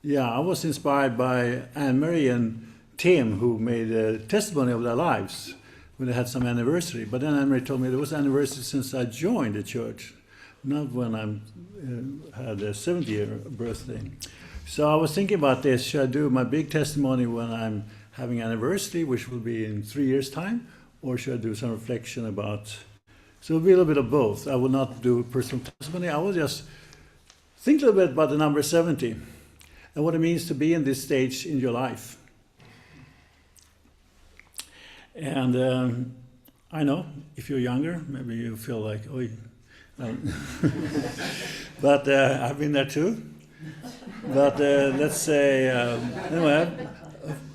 Yeah, I was inspired by Anne-Marie and Tim, who made a testimony of their lives when they had some anniversary. But then Anne-Marie told me there was anniversary since I joined the church, not when I had a 70-year birthday. So I was thinking about this. Should I do my big testimony when I'm having anniversary, which will be in 3 years' time, or should I do some reflection about... So it'll be a little bit of both. I will not do personal testimony. I will just think a little bit about the number 70 and what it means to be in this stage in your life. And I know if you're younger, maybe you feel like, oh, but I've been there too. But let's say, anyway,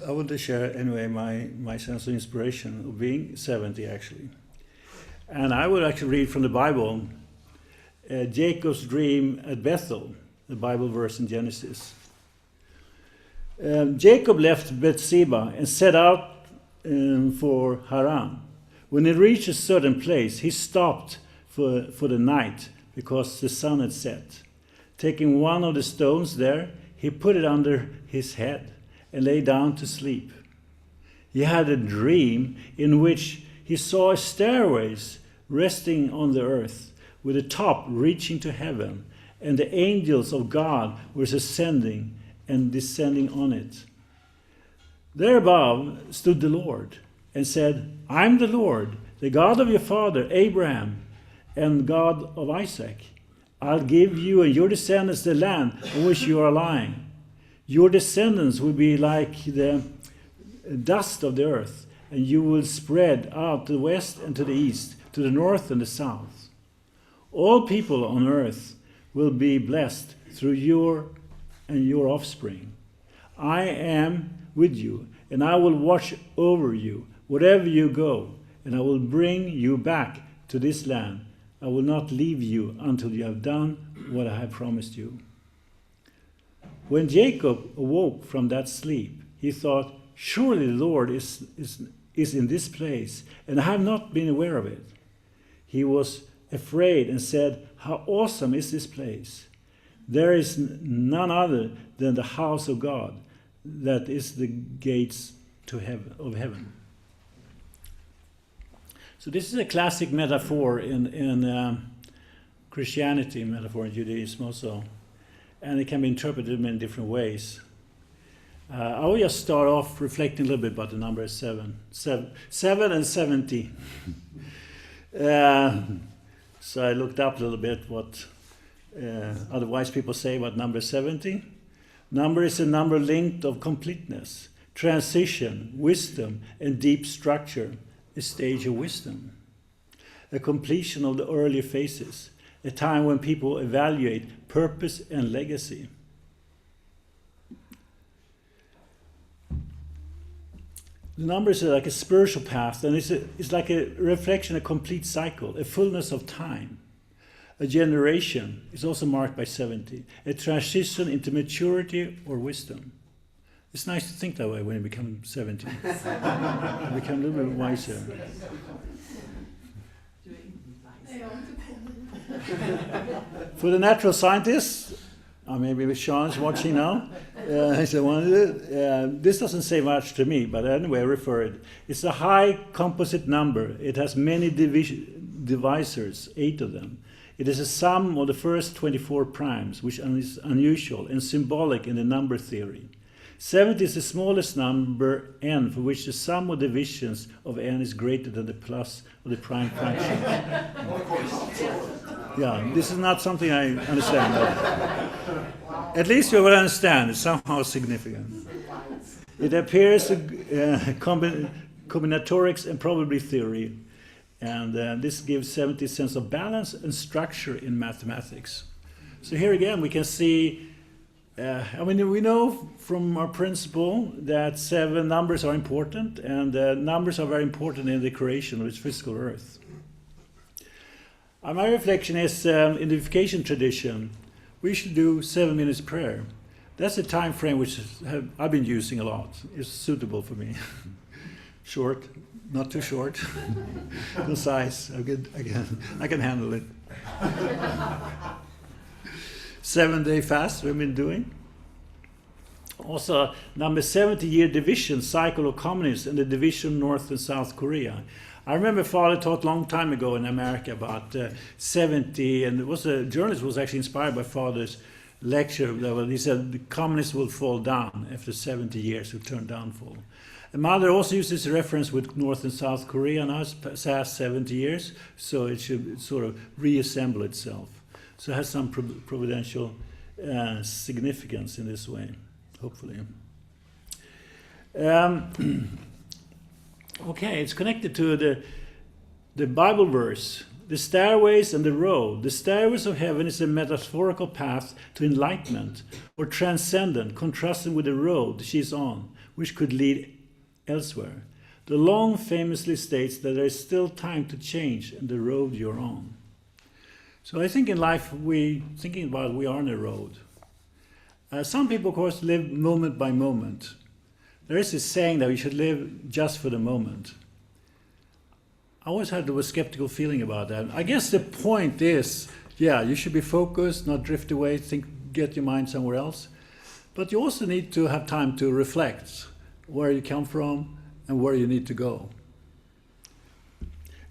I want to share anyway my sense of inspiration of being 70 actually. And I would actually read from the Bible, Jacob's dream at Bethel, the Bible verse in Genesis. Jacob left Beersheba and set out for Haran. When he reached a certain place, he stopped for the night because the sun had set. Taking one of the stones there, he put it under his head and lay down to sleep. He had a dream in which he saw stairways resting on the earth, with the top reaching to heaven, and the angels of God were ascending and descending on it. There above stood the Lord and said, "I'm the Lord, the God of your father Abraham and God of Isaac. I'll give you and your descendants the land on which you are lying. Your descendants will be like the dust of the earth, and you will spread out to the west and to the east, to the north and the south. All people on earth will be blessed through your and your offspring. I am with you, and I will watch over you wherever you go, and I will bring you back to this land. I will not leave you until you have done what I have promised you." When Jacob awoke from that sleep, he thought, "Surely the Lord is in this place, and I have not been aware of it." He was afraid and said, "How awesome is this place! There is none other than the house of God, that is the gates to heaven." So this is a classic metaphor in Christianity, metaphor in Judaism also, and it can be interpreted in many different ways. I will just start off reflecting a little bit about the number 7 and 70. So I looked up a little bit what other wise people say about number 70. Number is a number linked of completeness, transition, wisdom, and deep structure, a stage of wisdom, a completion of the early phases, a time when people evaluate purpose and legacy. The numbers are like a spiritual path, and it's like a reflection, a complete cycle, a fullness of time. A generation is also marked by 70, a transition into maturity or wisdom. It's nice to think that way when you become 70. You become a little bit wiser. For the natural scientists, maybe Sean's watching now. This doesn't say much to me, but anyway, I refer it. It's a high composite number. It has many divisors, 8 of them. It is a sum of the first 24 primes, which is unusual and symbolic in the number theory. 70 is the smallest number, n, for which the sum of divisions of n is greater than the plus of the prime fraction. Yeah, this is not something I understand. But at least you will understand it's somehow significant. It appears combinatorics and probability theory, and this gives 70 a sense of balance and structure in mathematics. So here again we can see, we know from our principle that 7 numbers are important, and numbers are very important in the creation of this physical earth. My reflection is, in the unification tradition, we should do 7 minutes prayer. That's a time frame which I've been using a lot. It's suitable for me. Short, not too short. Concise. I can handle it. 7-day fast we've been doing. Also, number 70-year division cycle of communism and the division of North and South Korea. I remember Father taught a long time ago in America about 70, and it was a journalist was actually inspired by Father's lecture. He said the communists will fall down after 70 years of turn downfall. And Mother also uses a reference with North and South Korea. Now it's past 70 years, so it should sort of reassemble itself. So it has some providential significance in this way, hopefully. Okay, it's connected to the Bible verse. The stairways and the road. The stairways of heaven is a metaphorical path to enlightenment or transcendent, contrasting with the road she's on, which could lead elsewhere. The Long famously states that there is still time to change in the road you're on. So I think in life, we are on a road. Some people, of course, live moment by moment. There is this saying that we should live just for the moment. I always had a skeptical feeling about that. I guess the point is, yeah, you should be focused, not drift away, get your mind somewhere else. But you also need to have time to reflect where you come from and where you need to go.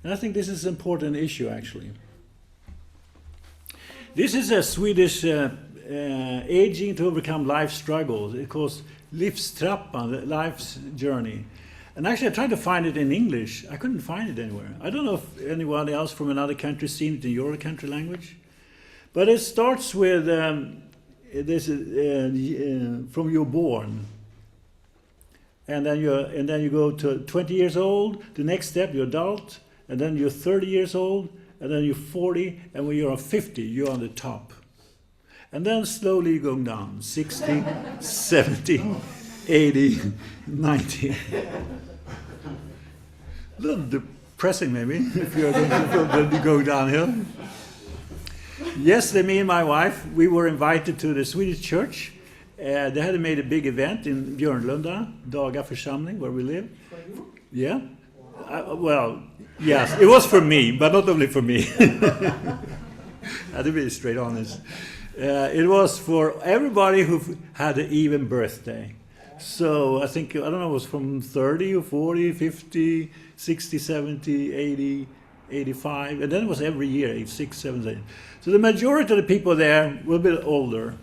And I think this is an important issue, actually. This is a Swedish aging to overcome life struggles. It calls Livstrappan, life's journey. And actually, I tried to find it in English. I couldn't find it anywhere. I don't know if anyone else from another country seen it in your country language. But it starts with from you're born. And then you go to 20 years old. The next step, you're adult. And then you're 30 years old. And then you're 40. And when you're 50, you're on the top. And then slowly going down, 60, 70, 80, 90. A little depressing maybe, if you're going to go downhill. Yesterday, me and my wife, we were invited to the Swedish church. They had made a big event in Björnlunda, Daga församling, where we live. For you? Yeah. Well, yes, it was for me, but not only for me. I have to be straight honest. It was for everybody who had an even birthday. So I think, I don't know, it was from 30 or 40, 50, 60, 70, 80, 85. And then it was every year, 86, 7, 8. So the majority of the people there were a bit older.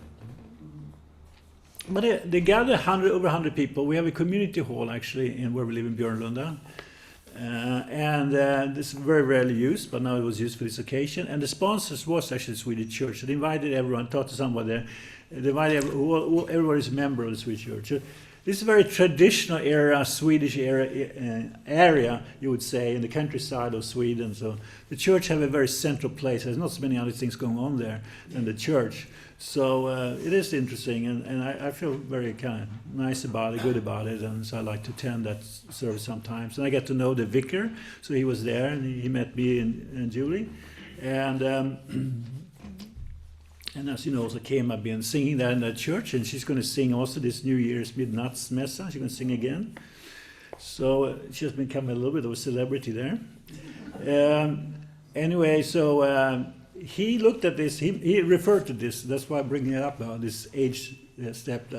But they gathered over 100 people. We have a community hall, actually, where we live in Björnlunda. This is very rarely used, but now it was used for this occasion. And the sponsors was actually the Swedish church. So they invited everyone, talked to somebody there. They invited everybody is a member of the Swedish church. So this is a very traditional area, Swedish area, you would say, in the countryside of Sweden. So the church have a very central place. There's not so many other things going on there than the church. So it is interesting, and I feel very kind of nice about it, good about it, and so I like to attend that service sometimes. And I get to know the vicar, so he was there, and he met me and Julie. And as you know, also Kim, I've been singing there in the church, and she's going to sing also this New Year's Midnattsmässa. She's going to sing again. So she has become a little bit of a celebrity there. Anyway, so... he looked at this, he referred to this, that's why I'm bringing it up now, this age step.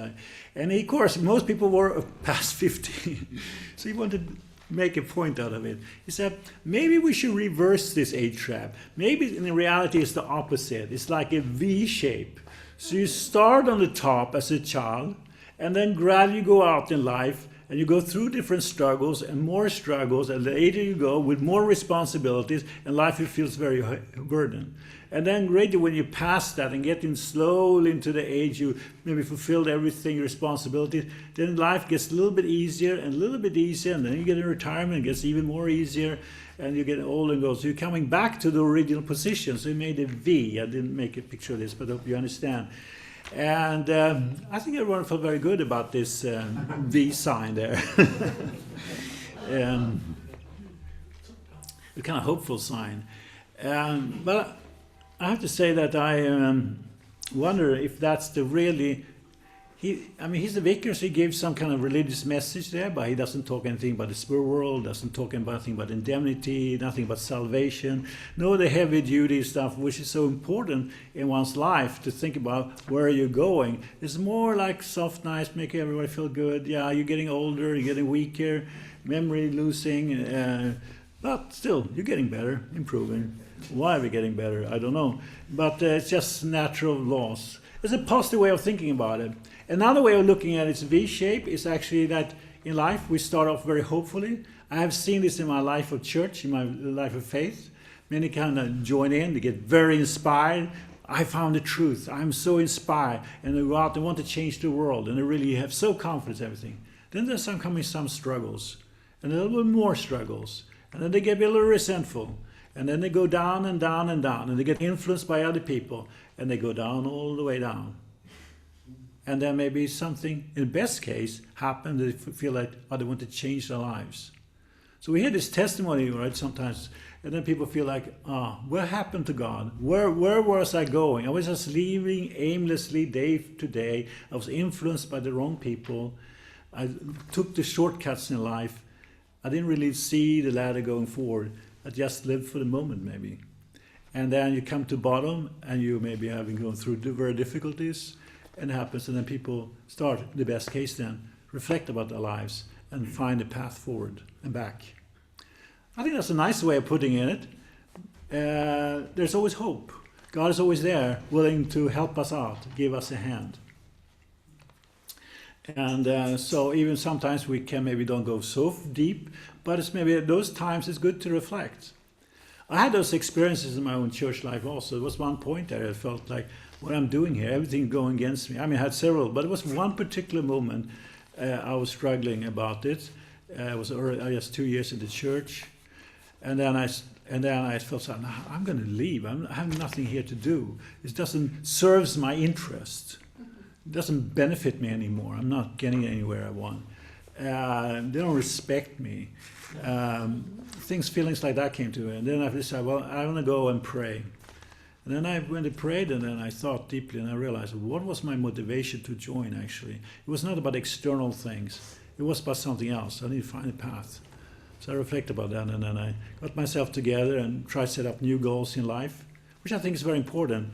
And of course, most people were past 50. So he wanted to make a point out of it. He said, maybe we should reverse this age trap. Maybe in reality it's the opposite. It's like a V shape. So you start on the top as a child, and then gradually go out in life, and you go through different struggles, and the later you go, with more responsibilities, and life feels very burdened. And then gradually when you pass that and get in slowly into the age you maybe fulfilled everything, your responsibilities, then life gets a little bit easier, and then you get in retirement, it gets even more easier, and you get older and go. So you're coming back to the original position. So you made a V. I didn't make a picture of this, but I hope you understand. And I think everyone felt very good about this V sign there. A kind of hopeful sign. But I have to say that I wonder if that's the really he's the vicar, so he gives some kind of religious message there, but he doesn't talk anything about the spirit world, doesn't talk about anything about indemnity, nothing about salvation, no the heavy duty stuff, which is so important in one's life to think about where you're going. It's more like soft, nice, make everybody feel good. Yeah, you're getting older, you're getting weaker, memory losing, but still, you're getting better, improving. Why are we getting better? I don't know. But it's just natural laws. It's a positive way of thinking about it. Another way of looking at its V-shape is actually that in life we start off very hopefully. I have seen this in my life of church, in my life of faith. Many kind of join in, they get very inspired. I found the truth. I'm so inspired. And they go out, they want to change the world. And they really have so confidence in everything. Then there's some struggles. And a little bit more struggles. And then they get a little resentful. And then they go down and down and down. And they get influenced by other people. And they go down all the way down. And then maybe something, in the best case, happened. They feel like, they want to change their lives. So we hear this testimony, right, sometimes. And then people feel like, what happened to God? Where was I going? I was just living aimlessly day to day. I was influenced by the wrong people. I took the shortcuts in life. I didn't really see the ladder going forward. I just lived for the moment, maybe. And then you come to bottom, and you maybe having gone through the very difficulties, and it happens, and then people start, the best case then, reflect about their lives and find a path forward and back. I think that's a nice way of putting it. There's always hope. God is always there, willing to help us out, give us a hand. And so even sometimes we can maybe don't go so deep, but it's maybe at those times it's good to reflect. I had those experiences in my own church life also. There was one point there I felt like, what I'm doing here, everything going against me. I mean, I had several, but it was one particular moment I was struggling about it. I was just 2 years in the church, and then I felt like, I'm going to leave. I have nothing here to do. It doesn't serve my interest. It doesn't benefit me anymore. I'm not getting anywhere I want. They don't respect me. Feelings like that came to me, and then I decided, well, I want to go and pray. And then I went and prayed, and then I thought deeply, and I realized what was my motivation to join, actually. It was not about external things. It was about something else. I need to find a path. So I reflected about that, and then I got myself together and tried to set up new goals in life, which I think is very important.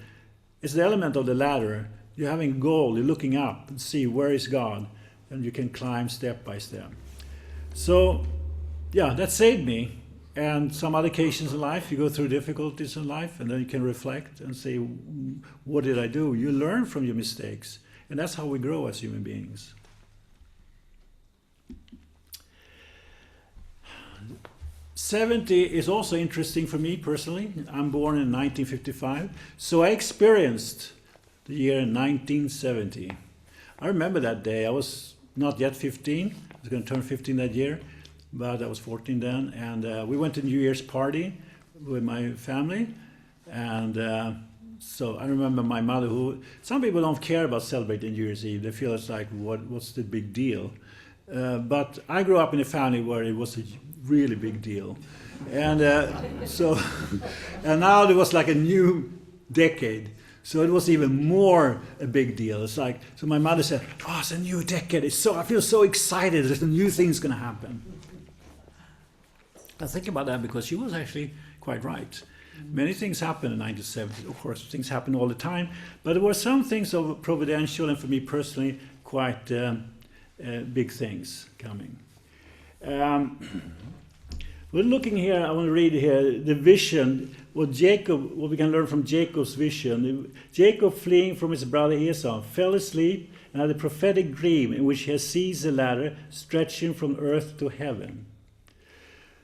It's the element of the ladder. You're having a goal, you're looking up and see where is God, and you can climb step by step. So, yeah, that saved me. And some other occasions in life, you go through difficulties in life, and then you can reflect and say, what did I do? You learn from your mistakes. And that's how we grow as human beings. '70 is also interesting for me personally. I'm born in 1955. So I experienced the year 1970. I remember that day. I was not yet 15. I was going to turn 15 that year. But I was 14 then, and we went to New Year's party with my family, and so I remember my mother, who, some people don't care about celebrating New Year's Eve, they feel it's like, what's the big deal? But I grew up in a family where it was a really big deal, and so, and now there was like a new decade, so it was even more a big deal. It's like, so my mother said, it's a new decade, I feel so excited, there's a new thing's gonna happen. I think about that because she was actually quite right. Many things happened in 1970. Of course, things happen all the time, but there were some things of providential and for me personally quite big things coming. We're looking here, I want to read here the vision, what we can learn from Jacob's vision. Jacob, fleeing from his brother Esau, fell asleep and had a prophetic dream in which he sees a ladder stretching from earth to heaven.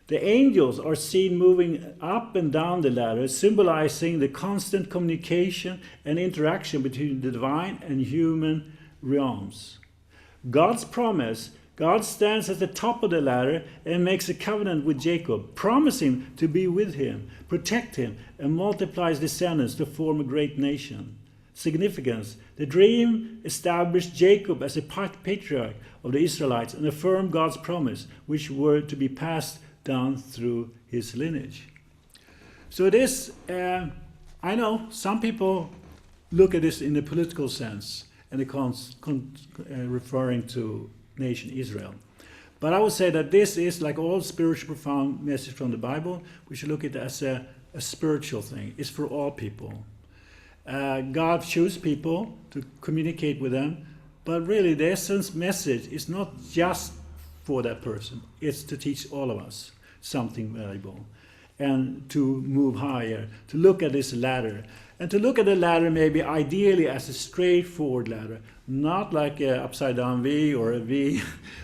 The angels are seen moving up and down the ladder, symbolizing the constant communication and interaction between the divine and human realms. God's promise, God stands at the top of the ladder and makes a covenant with Jacob, promising to be with him, protect him, and multiply his descendants to form a great nation. Significance: the dream established Jacob as a patriarch of the Israelites and affirmed God's promise, which were to be passed down through his lineage. So this, I know some people look at this in a political sense, and referring to nation Israel. But I would say that this is, like all spiritual profound message from the Bible, we should look at it as a spiritual thing. It's for all people. God chooses people to communicate with them, but really the essence message is not just for that person. It's to teach all of us something valuable and to move higher, to look at this ladder. And to look at the ladder maybe ideally as a straightforward ladder, not like an upside down V or a V,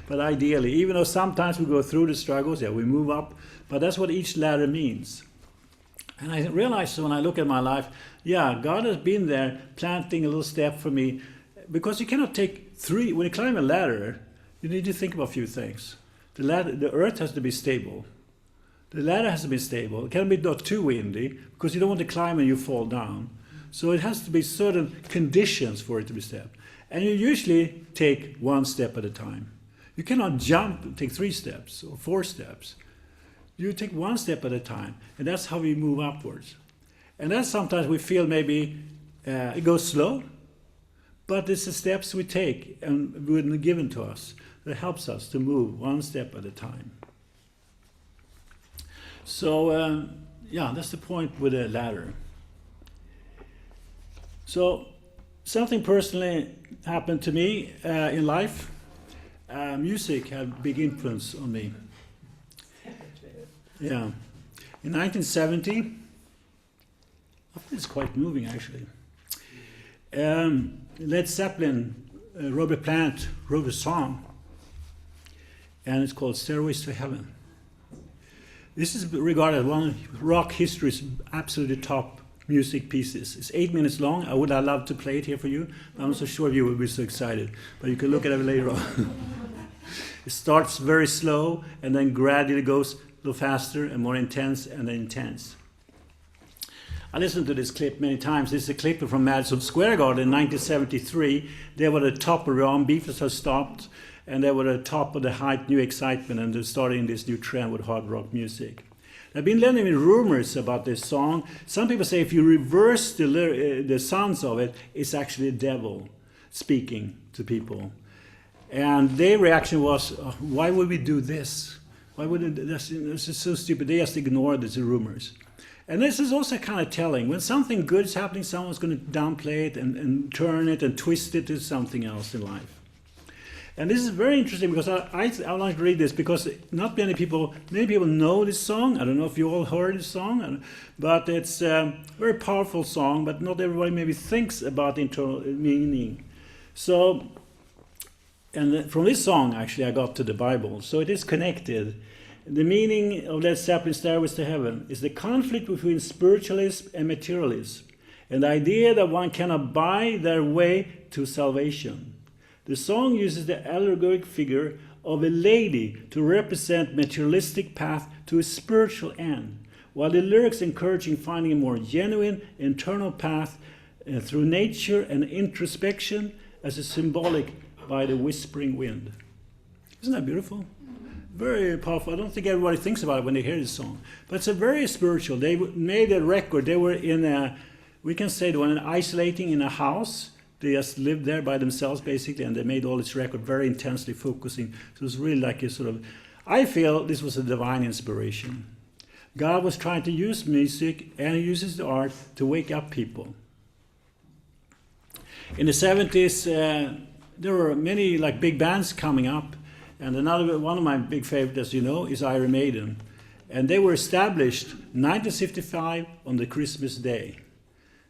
but ideally, even though sometimes we go through the struggles, we move up, but that's what each ladder means. And I realized when I look at my life, God has been there planting a little step for me, because you cannot take three. When you climb a ladder, you need to think about a few things. The earth has to be stable. The ladder has to be stable. It can't be not too windy, because you don't want to climb and you fall down. So it has to be certain conditions for it to be stepped. And you usually take one step at a time. You cannot jump and take 3 steps or 4 steps. You take one step at a time, and that's how we move upwards. And then sometimes we feel maybe it goes slow, but it's the steps we take and were given to us that helps us to move one step at a time. So, that's the point with the ladder. So, something personally happened to me in life. Music had a big influence on me. In 1970, it's quite moving actually. Led Zeppelin, Robert Plant wrote a song, and it's called Stairways to Heaven. This is regarded as one of rock history's absolutely top music pieces. It's 8 minutes long. I would have loved to play it here for you, but I'm not so sure you will be so excited. But you can look at it later on. It starts very slow and then gradually goes a little faster and more intense and then intense. I listened to this clip many times. This is a clip from Madison Square Garden in 1973. They were the top around. Beatles had stopped, and they were the top of the hype, new excitement, and they're starting this new trend with hard rock music. There have been many rumors about this song. Some people say if you reverse the sounds of it, it's actually the devil speaking to people. And their reaction was, why would we do this? Why would it? This is so stupid. They just ignored the rumors. And this is also kind of telling. When something good is happening, someone's going to downplay it and turn it and twist it to something else in life. And this is very interesting because I like to read this because not many people know this song. I don't know if you all heard this song, but it's a very powerful song, but not everybody maybe thinks about the internal meaning. So, and from this song, actually, I got to the Bible. So it is connected. The meaning of Led Zeppelin's Stairways to Heaven is the conflict between spiritualism and materialism, and the idea that one cannot buy their way to salvation. The song uses the allegoric figure of a lady to represent materialistic path to a spiritual end, while the lyrics encouraging finding a more genuine internal path through nature and introspection as a symbolic by the whispering wind. Isn't that beautiful? Very powerful. I don't think everybody thinks about it when they hear this song. But it's a very spiritual. They made a record. They were we can say they were isolating in a house. They just lived there by themselves, basically, and they made all this record very intensely focusing. So it was really like a sort of, I feel this was a divine inspiration. God was trying to use music, and he uses the art to wake up people. In the 70s, there were many big bands coming up. And one of my big favorites, as you know, is Iron Maiden. And they were established 1955 on the Christmas Day.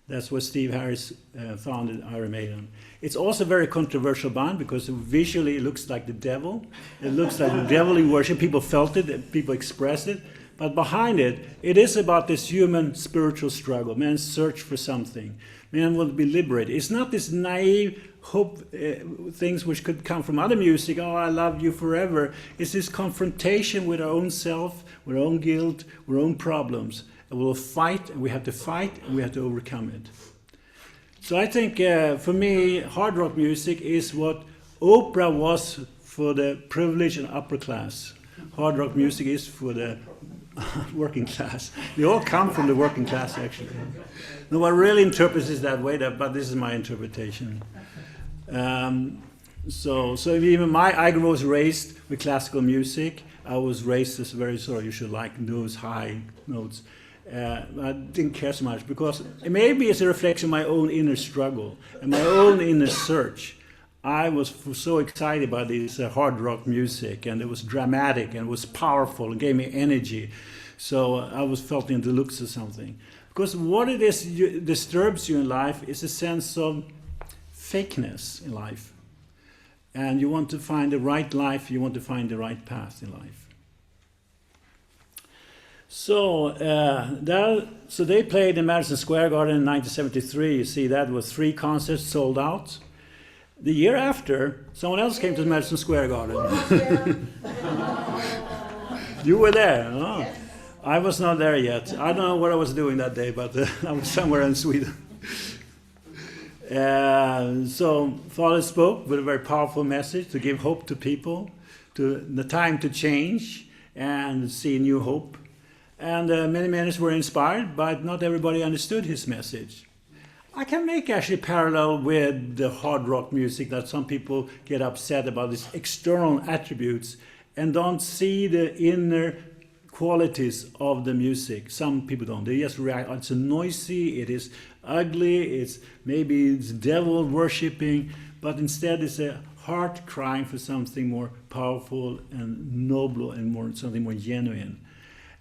That's where Steve Harris founded Iron Maiden. It's also a very controversial band because visually it looks like the devil. It looks like the devil in worship. People felt it, people expressed it. But behind it, it is about this human spiritual struggle. Man's search for something. Man will be liberated. It's not this naive hope things which could come from other music. Oh, I love you forever. It's this confrontation with our own self, with our own guilt, with our own problems. And we'll fight, and we have to fight, and we have to overcome it. So I think for me, hard rock music is what Oprah was for the privileged and upper class. Hard rock music is for the working class. They all come from the working class, actually. No one really interprets it that way, but this is my interpretation. So even I was raised with classical music. I was raised as very sort of, you should like those high notes. I didn't care so much because maybe it's a reflection of my own inner struggle and my own inner search. I was so excited by this hard rock music, and it was dramatic and it was powerful and gave me energy. So I was felt in the looks of something. Because what it is disturbs you in life is a sense of fakeness in life. And you want to find the right life, you want to find the right path in life. So they played in Madison Square Garden in 1973. You see, that was 3 concerts sold out. The year after, someone else came to Madison Square Garden. You were there, huh? Yes. I was not there yet. I don't know what I was doing that day, but I was somewhere in Sweden. So Father spoke with a very powerful message to give hope to people, to the time to change and see new hope. And many were inspired, but not everybody understood his message. I can make actually parallel with the hard rock music that some people get upset about these external attributes and don't see the inner qualities of the music. Some people don't. They just react. It's noisy, it is ugly, maybe it's devil worshipping, but instead it's a heart crying for something more powerful and noble and something more genuine.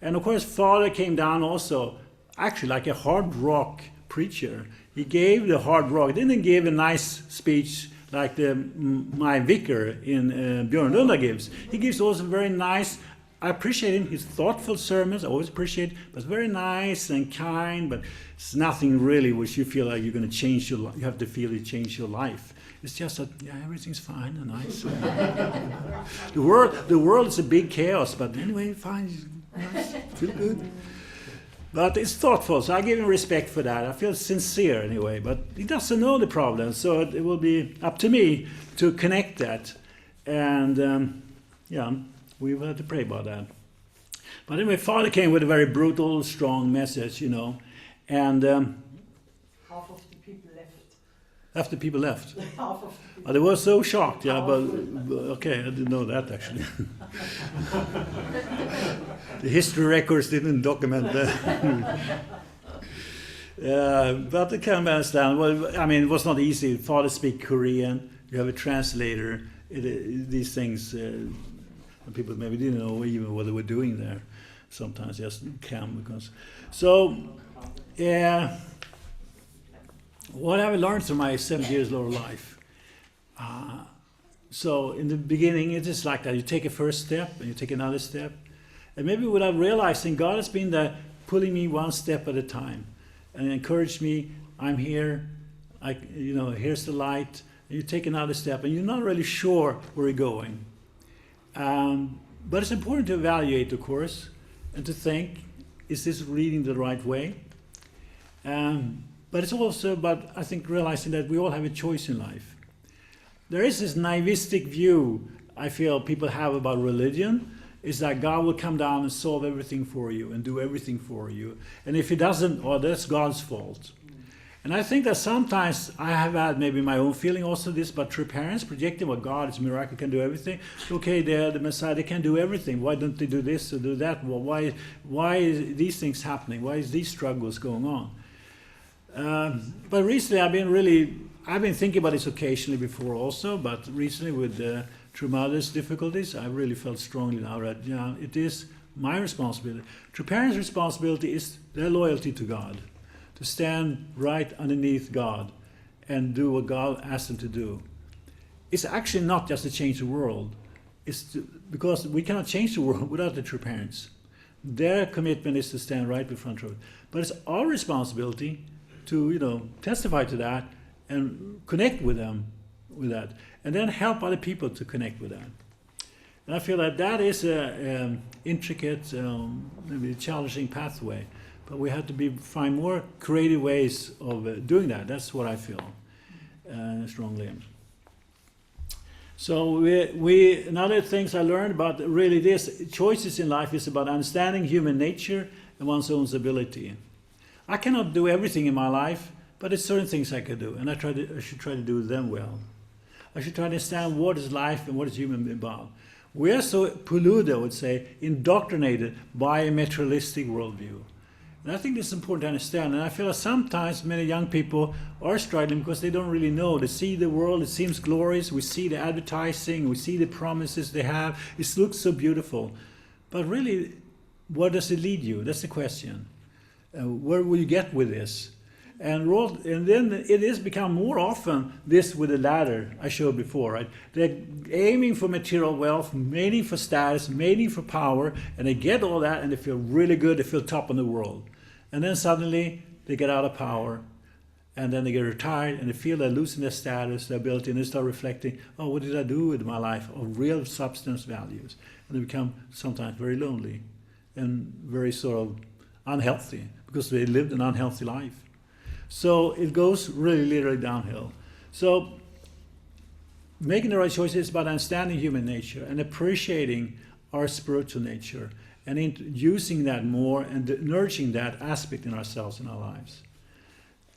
And of course, Father came down also, actually like a hard rock preacher. He gave the hard rock. He didn't give a nice speech like my vicar in Björn Lunda gives. He gives also very nice. I appreciate him, his thoughtful sermons, I always appreciate, but very nice and kind, but it's nothing really which you feel like you're going to change your life. You have to feel it change your life. It's just that, yeah, everything's fine and nice. The world is a big chaos, but anyway, fine, nice, feel good. But it's thoughtful, so I give him respect for that. I feel sincere anyway, but he doesn't know the problem, so it will be up to me to connect that. And we will have to pray about that. But anyway, Father came with a very brutal, strong message, and half of the people left. Half the people left. Half of the people. They were so shocked, yeah, but okay, I didn't know that actually. The history records didn't document that. But I can understand. Well, I mean, it was not easy. Father speak Korean. You have a translator. These things, people maybe didn't know even what they were doing there. Sometimes just came because. So, what have I learned through my 7 years of life? So in the beginning, it is like that. You take a first step and you take another step. And maybe without realizing, God has been there pulling me one step at a time and encouraged me, I'm here, here's the light. And you take another step and you're not really sure where you're going. But it's important to evaluate, of course, and to think, is this leading the right way? But it's also about, I think, realizing that we all have a choice in life. There is this naivistic view I feel people have about religion, is that God will come down and solve everything for you and do everything for you. And if he doesn't, that's God's fault. And I think that sometimes I have had maybe my own feeling also this, but true parents projecting what God is a miracle, can do everything. Okay, they're the Messiah, they can do everything. Why don't they do this or do that? Well, why is these things happening? Why is these struggles going on? But recently I've been thinking about this occasionally before also, but recently with True Mother's difficulties, I really felt strongly now that it is my responsibility. True parents' responsibility is their loyalty to God, to stand right underneath God and do what God asked them to do. It's actually not just to change the world, because we cannot change the world without the true parents. Their commitment is to stand right in front of it. But it's our responsibility to testify to that and connect with them with that, and then help other people to connect with that. And I feel that is an intricate, maybe challenging pathway, but we have to find more creative ways of doing that. That's what I feel strongly. So another things I learned about really this choices in life is about understanding human nature and one's own ability. I cannot do everything in my life, but there's certain things I can do, and I should try to do them well. I should try to understand what is life and what is human about. We are so polluted, I would say, indoctrinated by a materialistic worldview. And I think this is important to understand. And I feel that sometimes many young people are struggling because they don't really know. They see the world, it seems glorious. We see the advertising, we see the promises they have. It looks so beautiful. But really, where does it lead you? That's the question. Where will you get with this? And then it has become more often this with the ladder I showed before, right? They're aiming for material wealth, aiming for status, aiming for power, and they get all that and they feel really good, they feel top in the world. And then suddenly they get out of power, and then they get retired and they feel they're losing their status, their ability, and they start reflecting, oh, what did I do with my life of real substance values? And they become sometimes very lonely and very sort of unhealthy because they lived an unhealthy life. So it goes really literally downhill. So making the right choices is about understanding human nature and appreciating our spiritual nature and using that more and nurturing that aspect in ourselves and our lives.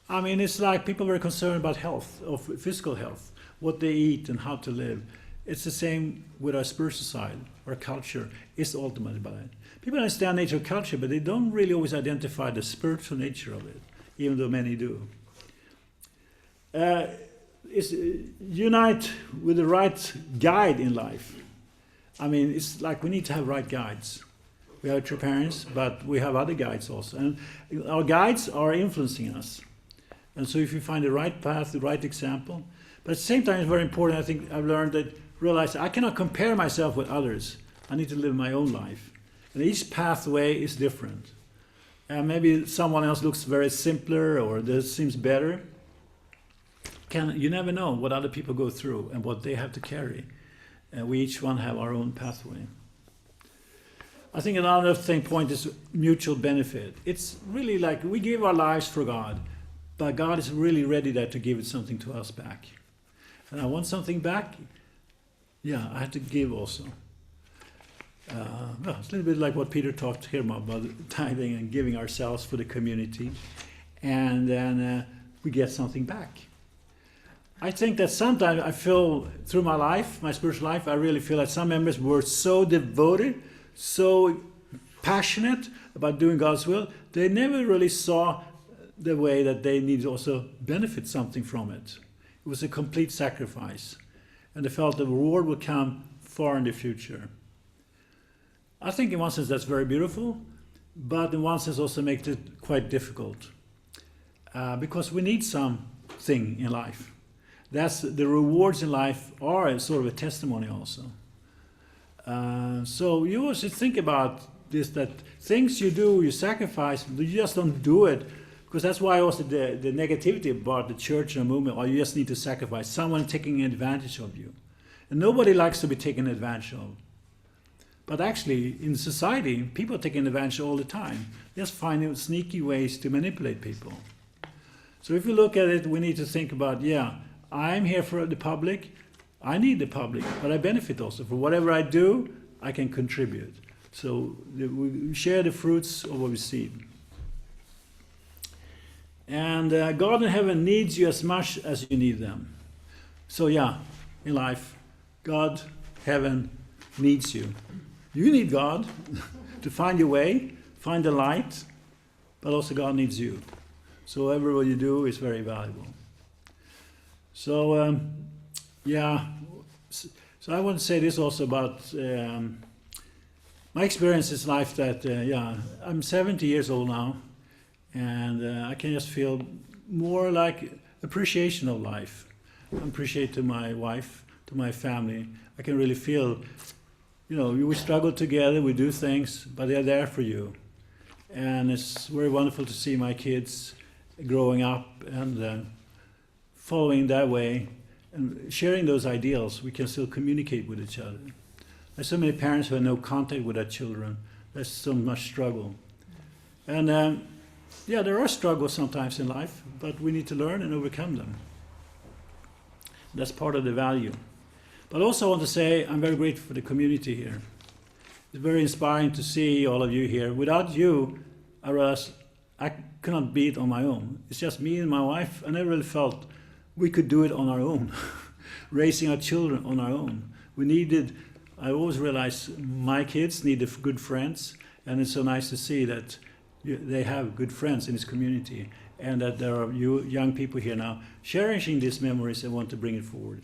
I mean, it's like people are very concerned about health, of physical health, what they eat and how to live. It's the same with our spiritual side. Our culture is ultimately about it. People understand nature of culture, but they don't really always identify the spiritual nature of it, even though many do. Unite with the right guide in life. I mean, it's like we need to have right guides. We have true parents, but we have other guides also. And our guides are influencing us. And so if you find the right path, the right example. But at the same time, it's very important, I think I've learned that, realize I cannot compare myself with others. I need to live my own life. And each pathway is different. Maybe someone else looks very simpler or this seems better. You never know what other people go through and what they have to carry. We each one have our own pathway. I think another point is mutual benefit. It's really like we give our lives for God, but God is really ready there to give something to us back. And I want something back, yeah, I have to give also. Well, it's a little bit like what Peter talked here about tithing and giving ourselves for the community. And then we get something back. I think that sometimes I feel through my life, my spiritual life, I really feel that some members were so devoted, so passionate about doing God's will, they never really saw the way that they need to also benefit something from it. It was a complete sacrifice. And they felt the reward would come far in the future. I think in one sense that's very beautiful, but in one sense also makes it quite difficult. Because we need something in life. The rewards in life are sort of a testimony also. So you also think about this, that things you do, you sacrifice, you just don't do it. Because that's why also the negativity about the church and the movement, or you just need to sacrifice, someone taking advantage of you. And nobody likes to be taken advantage of. But actually, in society, people are taking advantage all the time. Just finding sneaky ways to manipulate people. So if you look at it, we need to think about, yeah, I'm here for the public, I need the public, but I benefit also. For whatever I do, I can contribute. So we share the fruits of what we see. And God in heaven needs you as much as you need them. So yeah, in life, God, heaven needs you. You need God to find your way, find the light, but also God needs you. So whatever you do is very valuable. So yeah, so I want to say this also about my experience in life that, yeah, I'm 70 years old now, and I can just feel more like appreciation of life. I appreciate to my wife, to my family. I can really feel, you know, we struggle together, we do things, but they're there for you. And it's very wonderful to see my kids growing up and following that way and sharing those ideals. We can still communicate with each other. There's so many parents who have no contact with their children. There's so much struggle. And yeah, there are struggles sometimes in life, but we need to learn and overcome them. That's part of the value. But also I want to say I'm very grateful for the community here. It's very inspiring to see all of you here. Without you, I cannot be it on my own. It's just me and my wife. I never really felt we could do it on our own. raising our children on our own. I always realize my kids need good friends, and it's so nice to see that they have good friends in this community, and that there are young people here now cherishing these memories and want to bring it forward.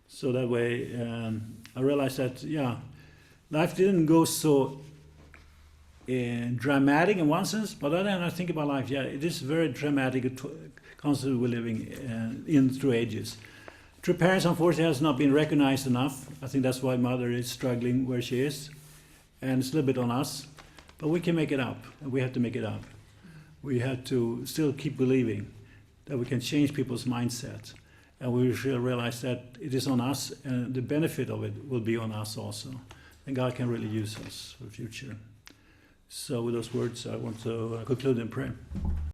So that way, I realized that, life didn't go so dramatic in one sense, but then I think about life, it is very dramatic, constantly we're living in through ages. True parents, unfortunately, has not been recognized enough. I think that's why Mother is struggling where she is, and it's a little bit on us, but we can make it up, and we have to make it up. We have to still keep believing that we can change people's mindset, and we should realize that it is on us, and the benefit of it will be on us also, and God can really use us for the future. So with those words, I want to conclude in prayer.